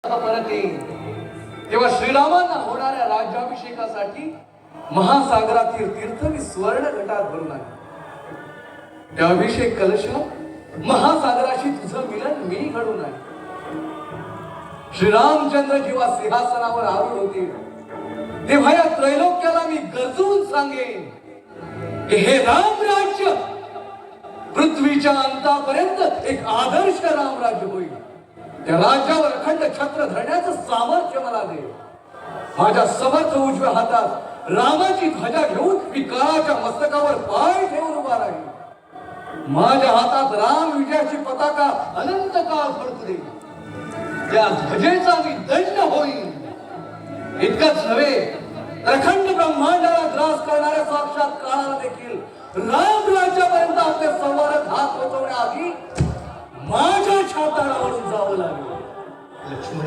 परत येईल तेव्हा श्रीरामांना होणाऱ्या राज्याभिषेकासाठी महासागरातील तीर्थ मी स्वर्ण घटात भरून आहे। त्या अभिषेक कलशात महासागराशी तुझं मिलन मी घडून आहे। श्रीरामचंद्र जेव्हा सिंहासनावर आरूढ होतील तेव्हा या त्रैलोक्याला मी गरजून सांगेन की हे रामराज्य पृथ्वीच्या अंतापर्यंत एक आदर्श रामराज्य होईल। त्या राज्यावर अखंड छत्र धरण्याचं सामर्थ्य मला दे। माझ्या समर्थ उजव्या हातात रामाची ध्वजा घेऊन मी काळाच्या मस्तकावर पाय ठेवून उभा राहील। माझ्या हातात राम विजयाची पताका अनंत काळ फडकू दे। त्या ध्वजेचा मी दंड होईल। इतकंच नव्हे अखंड ब्रह्मांडाला ग्रास करणाऱ्या साक्षात काळाला देखील राम राज्यापर्यंत आपले संवारात हात पोहोचवण्याआधी माझ्या छाताडावरून जावं लागेल। लक्ष्मण